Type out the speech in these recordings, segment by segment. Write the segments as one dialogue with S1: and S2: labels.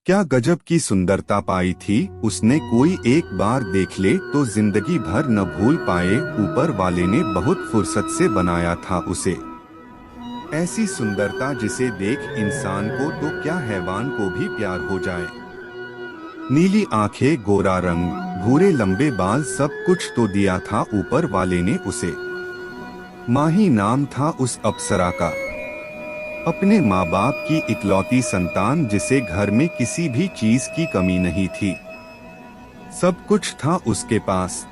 S1: क्या गजब की सुंदरता पाई थी उसने। कोई एक बार देख ले तो जिंदगी भर न भूल पाए। ऊपर वाले ने बहुत फुर्सत से बनाया था उसे। ऐसी सुंदरता जिसे देख इंसान को तो क्या हैवान को भी प्यार हो जाए। नीली आंखें, गोरा रंग, भूरे लंबे बाल, सब कुछ तो दिया था ऊपर वाले ने उसे। माही नाम था उस अप्सरा का। अपने माँ बाप की इकलौती संतान जिसे घर में किसी भी चीज की कमी नहीं थी। सब कुछ था उसके पास।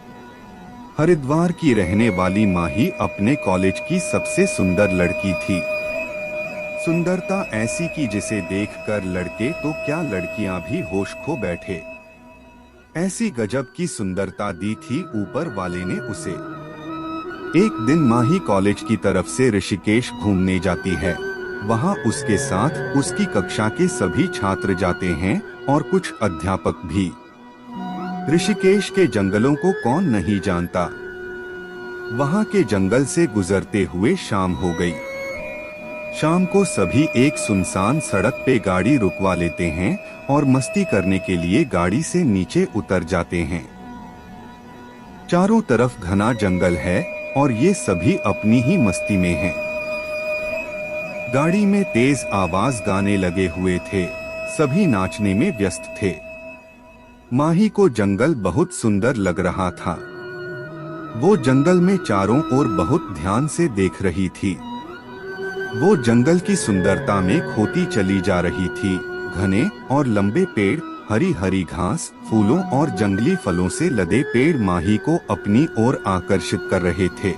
S1: हरिद्वार की रहने वाली माही अपने कॉलेज की सबसे सुंदर लड़की थी। सुंदरता ऐसी की जिसे देखकर लड़के तो क्या लड़कियां भी होश खो बैठे। ऐसी गजब की सुंदरता दी थी ऊपर वाले ने उसे। एक दिन माही कॉलेज की तरफ से ऋषिकेश घूमने जाती है। वहाँ उसके साथ उसकी कक्षा के सभी छात्र जाते हैं और कुछ अध्यापक भी। ऋषिकेश के जंगलों को कौन नहीं जानता। वहाँ के जंगल से गुजरते हुए शाम हो गई। शाम को सभी एक सुनसान सड़क पे गाड़ी रुकवा लेते हैं और मस्ती करने के लिए गाड़ी से नीचे उतर जाते हैं। चारों तरफ घना जंगल है और ये सभी अपनी ही मस्ती में हैं। गाड़ी में तेज आवाज गाने लगे हुए थे। सभी नाचने में व्यस्त थे। माही को जंगल बहुत सुंदर लग रहा था। वो जंगल में चारों ओर बहुत ध्यान से देख रही थी। वो जंगल की सुंदरता में खोती चली जा रही थी। घने और लंबे पेड़, हरी हरी घास, फूलों और जंगली फलों से लदे पेड़ माही को अपनी ओर आकर्षित कर रहे थे।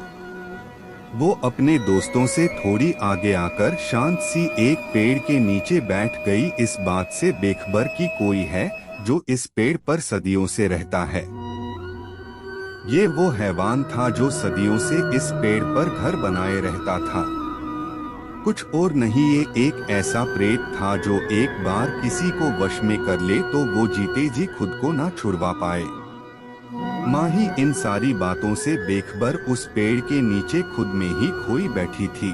S1: वो अपने दोस्तों से थोड़ी आगे आकर शांत सी एक पेड़ के नीचे बैठ गई, इस बात से बेखबर कि कोई है जो इस पेड़ पर सदियों से रहता है। ये वो हैवान था जो सदियों से इस पेड़ पर घर बनाए रहता था। कुछ और नहीं, ये एक ऐसा प्रेत था जो एक बार किसी को वश में कर ले तो वो जीते जी खुद को ना छुड़वा पाए। माही इन सारी बातों से बेखबर उस पेड़ के नीचे खुद में ही खोई बैठी थी।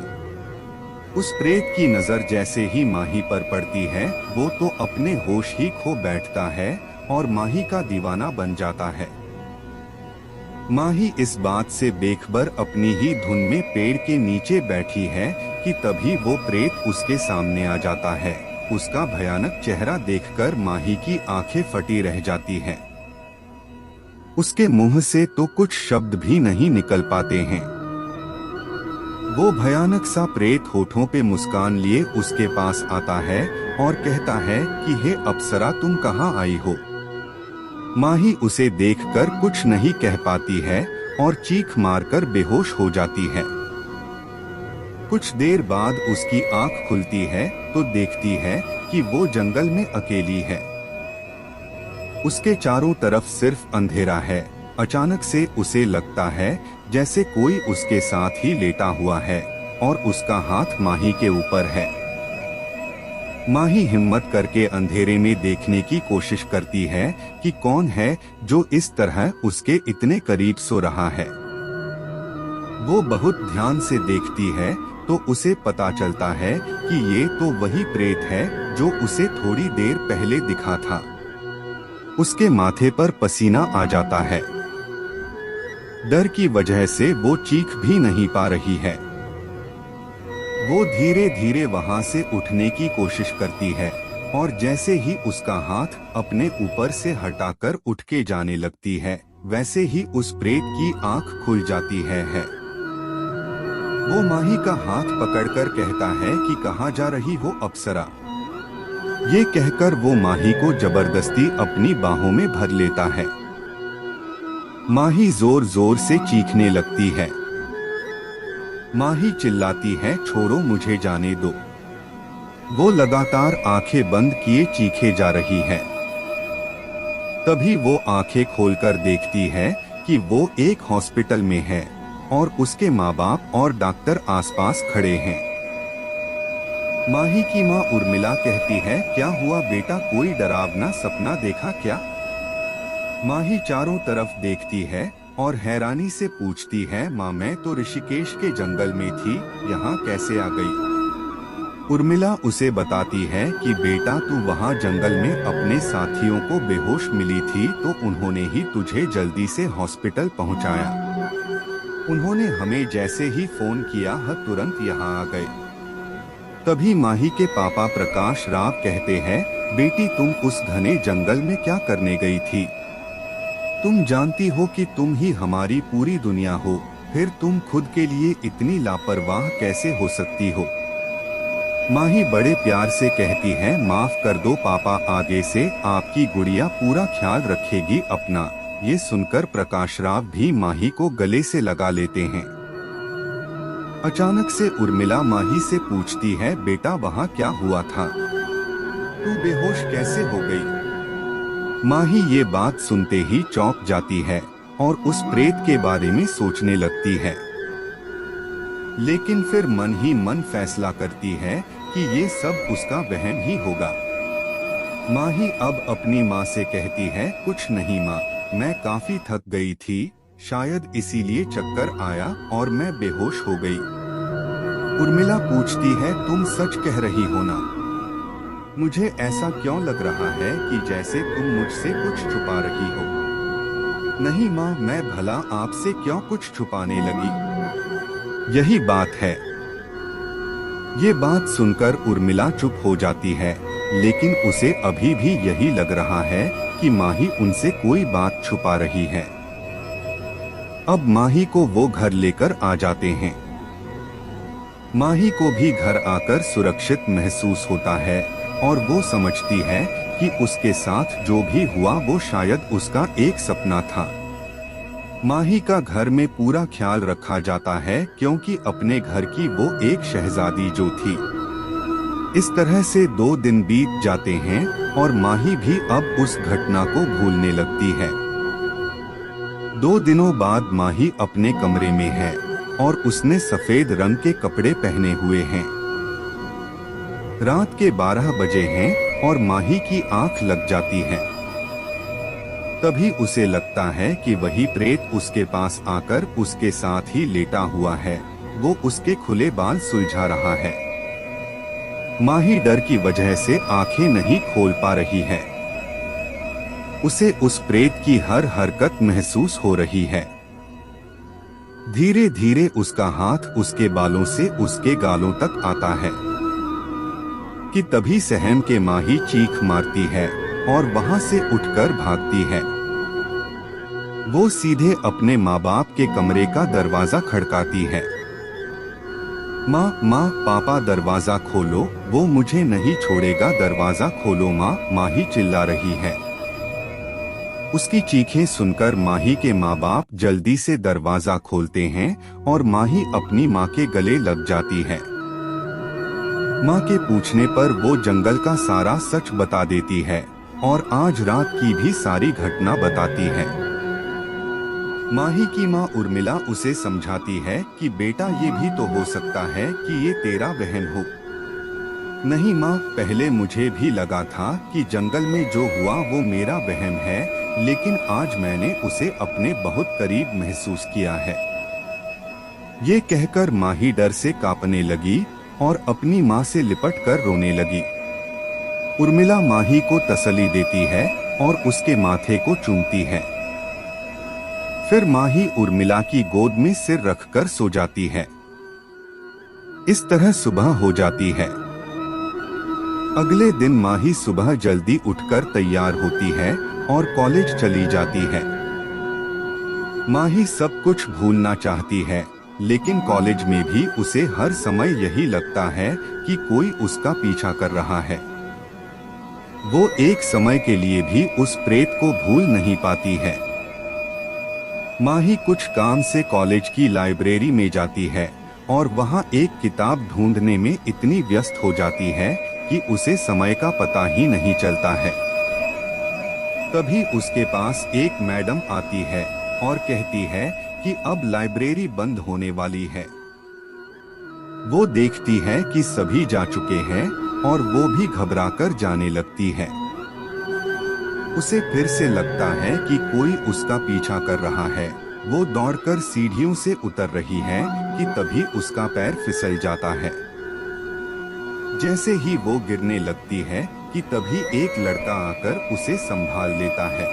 S1: उस प्रेत की नजर जैसे ही माही पर पड़ती है वो तो अपने होश ही खो बैठता है और माही का दीवाना बन जाता है। माही इस बात से बेखबर अपनी ही धुन में पेड़ के नीचे बैठी है कि तभी वो प्रेत उसके सामने आ जाता है। उसका भयानक चेहरा देखकर माही की आंखें फटी रह जाती हैं। उसके मुंह से तो कुछ शब्द भी नहीं निकल पाते हैं। वो भयानक सा प्रेत होठों पे मुस्कान लिए उसके पास आता है और कहता है कि हे अप्सरा, तुम कहाँ आई हो। माही उसे देखकर कुछ नहीं कह पाती है और चीख मारकर बेहोश हो जाती है। कुछ देर बाद उसकी आंख खुलती है तो देखती है कि वो जंगल में अकेली है। उसके चारों तरफ सिर्फ अंधेरा है। अचानक से उसे लगता है जैसे कोई उसके साथ ही लेटा हुआ है और उसका हाथ माही के ऊपर है। माही हिम्मत करके अंधेरे में देखने की कोशिश करती है कि कौन है जो इस तरह उसके इतने करीब सो रहा है। वो बहुत ध्यान से देखती है तो उसे पता चलता है कि ये तो वही प्रेत है जो उसे थोड़ी देर पहले दिखा था। उसके माथे पर पसीना आ जाता है। डर की वजह से वो चीख भी नहीं पा रही है। वो धीरे धीरे वहां से उठने की कोशिश करती है और जैसे ही उसका हाथ अपने ऊपर से हटाकर उठ के जाने लगती है वैसे ही उस प्रेत की आंख खुल जाती है। वो माही का हाथ पकड़कर कहता है कि कहाँ जा रही हो अप्सरा। ये कहकर वो माही को जबरदस्ती अपनी बाहों में भर लेता है। माही जोर जोर से चीखने लगती है। माही चिल्लाती है, छोड़ो मुझे जाने दो। वो लगातार आंखें बंद किए चीखे जा रही है। तभी वो आंखें खोलकर देखती है कि वो एक हॉस्पिटल में है और उसके माँ बाप और डॉक्टर आसपास खड़े हैं। माही की माँ उर्मिला कहती है, क्या हुआ बेटा, कोई डरावना सपना देखा क्या। माही चारों तरफ देखती है और हैरानी से पूछती है, माँ मैं तो ऋषिकेश के जंगल में थी, यहाँ कैसे आ गई। उर्मिला उसे बताती है कि बेटा तू वहाँ जंगल में अपने साथियों को बेहोश मिली थी तो उन्होंने ही तुझे जल्दी से हॉस्पिटल पहुँचाया। उन्होंने हमें जैसे ही फोन किया हम तुरंत यहाँ आ गए। तभी माही के पापा प्रकाश राव कहते हैं, बेटी तुम उस घने जंगल में क्या करने गई थी? तुम जानती हो कि तुम ही हमारी पूरी दुनिया हो, फिर तुम खुद के लिए इतनी लापरवाह कैसे हो सकती हो? माही बड़े प्यार से कहती है, माफ कर दो पापा, आगे से आपकी गुड़िया पूरा ख्याल रखेगी अपना। ये सुनकर प्रकाश राव भी माही को गले से लगा लेते हैं। अचानक से उर्मिला माही से पूछती है, बेटा वहाँ क्या हुआ था? तू बेहोश कैसे हो गई? माही ये बात सुनते ही चौंक जाती है और उस प्रेत के बारे में सोचने लगती है, लेकिन फिर मन ही मन फैसला करती है कि ये सब उसका वहम ही होगा। माही अब अपनी माँ से कहती है, कुछ नहीं माँ, मैं काफी थक गई थी, शायद इसीलिए चक्कर आया और मैं बेहोश हो गई। उर्मिला पूछती है, तुम सच कह रही हो ना? मुझे ऐसा क्यों लग रहा है कि जैसे तुम मुझसे कुछ छुपा रही हो। नहीं माँ, मैं भला आपसे क्यों कुछ छुपाने लगी? यही बात है। ये बात सुनकर उर्मिला चुप हो जाती है, लेकिन उसे अभी भी यही लग रहा है कि माही उनसे कोई बात छुपा रही है। अब माही को वो घर लेकर आ जाते हैं। माही को भी घर आकर सुरक्षित महसूस होता है और वो समझती है कि उसके साथ जो भी हुआ वो शायद उसका एक सपना था। माही का घर में पूरा ख्याल रखा जाता है क्योंकि अपने घर की वो एक शहजादी जो थी। इस तरह से 2 दिन बीत जाते हैं और माही भी अब उस घटना को भूलने लगती है। 2 दिनों बाद माही अपने कमरे में है और उसने सफेद रंग के कपड़े पहने हुए हैं। रात के 12 बजे हैं और माही की आंख लग जाती है। तभी उसे लगता है कि वही प्रेत उसके पास आकर उसके साथ ही लेटा हुआ है। वो उसके खुले बाल सुलझा रहा है। माही डर की वजह से आंखें नहीं खोल पा रही है। उसे उस प्रेत की हर हरकत महसूस हो रही है। धीरे धीरे उसका हाथ उसके बालों से उसके गालों तक आता है कि तभी सहम के माही चीख मारती है और वहां से उठकर भागती है। वो सीधे अपने माँ बाप के कमरे का दरवाजा खड़काती है। माँ माँ, पापा दरवाजा खोलो, वो मुझे नहीं छोड़ेगा, दरवाजा खोलो माँ, माही चिल्ला रही है। उसकी चीखें सुनकर माही के माँ बाप जल्दी से दरवाजा खोलते हैं और माही अपनी माँ के गले लग जाती है। माँ के पूछने पर वो जंगल का सारा सच बता देती है और आज रात की भी सारी घटना बताती है। माही की माँ उर्मिला उसे समझाती है कि बेटा ये भी तो हो सकता है कि ये तेरा वहम हो। नहीं माँ, पहले मुझे भी लगा था कि जंगल में जो हुआ वो मेरा वहम है, लेकिन आज मैंने उसे अपने बहुत करीब महसूस किया है। ये कहकर माही डर से कांपने लगी और अपनी माँ से लिपट कर रोने लगी। उर्मिला माही को तसल्ली देती है और उसके माथे को चूमती है। फिर माही उर्मिला की गोद में सिर रखकर सो जाती है। इस तरह सुबह हो जाती है। अगले दिन माही सुबह जल्दी उठकर तैयार होती है और कॉलेज चली जाती है। माही सब कुछ भूलना चाहती है, लेकिन कॉलेज में भी उसे हर समय यही लगता है कि कोई उसका पीछा कर रहा है। वो एक समय के लिए भी उस प्रेत को भूल नहीं पाती है। माही कुछ काम से कॉलेज की लाइब्रेरी में जाती है और वहां एक किताब ढूंढने में इतनी व्यस्त हो जाती है कि उसे समय का पता ही नहीं चलता है। तभी उसके पास एक मैडम आती है और कहती है कि अब लाइब्रेरी बंद होने वाली है। वो देखती है कि सभी जा चुके हैं और वो भी घबराकर जाने लगती है। उसे फिर से लगता है कि कोई उसका पीछा कर रहा है। वो दौड़कर सीढ़ियों से उतर रही है कि तभी उसका पैर फिसल जाता है। जैसे ही वो गिरने लगती है कि तभी एक लड़का आकर उसे संभाल लेता है।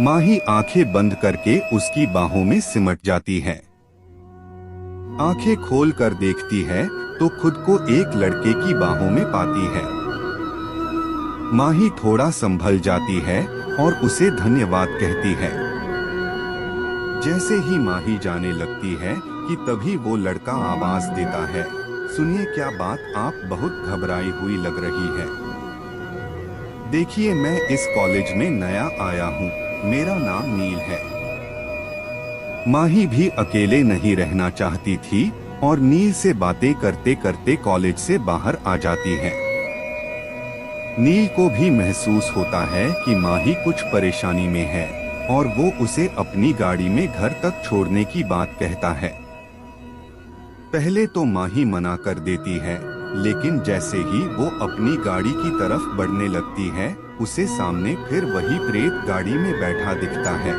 S1: माही आंखें बंद करके उसकी बाहों में सिमट जाती है। आंखें खोल कर देखती है तो खुद को एक लड़के की बाहों में पाती है। माही थोड़ा संभल जाती है और उसे धन्यवाद कहती है। जैसे ही माही जाने लगती है कि तभी वो लड़का आवाज देता है, सुनिए, क्या बात, आप बहुत घबराई हुई लग रही है। देखिए, मैं इस कॉलेज में नया आया हूँ, मेरा नाम नील है। माही भी अकेले नहीं रहना चाहती थी और नील से बातें करते करते कॉलेज से बाहर आ जाती है। नील को भी महसूस होता है कि माही कुछ परेशानी में है और वो उसे अपनी गाड़ी में घर तक छोड़ने की बात कहता है। पहले तो माही मना कर देती है, लेकिन जैसे ही वो अपनी गाड़ी की तरफ बढ़ने लगती है, उसे सामने फिर वही प्रेत गाड़ी में बैठा दिखता है।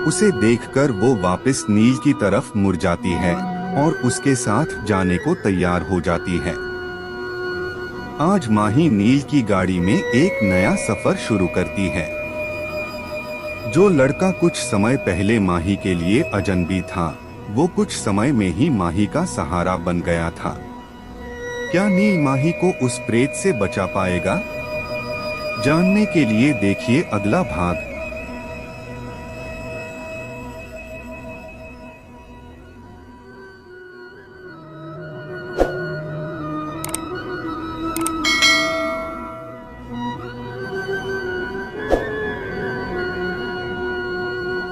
S1: उसे देखकर वो वापस नील की तरफ मुड़ जाती है और उसके साथ जाने को तैयार हो जाती है। आज माही नील की गाड़ी में एक नया सफर शुरू करती है। जो लड़का कुछ समय पहले माही के लिए अजनबी था, वो कुछ समय में ही माही का सहारा बन गया था। क्या नील माही को उस प्रेत से बचा पाएगा? जानने के लिए देखिए अगला भाग।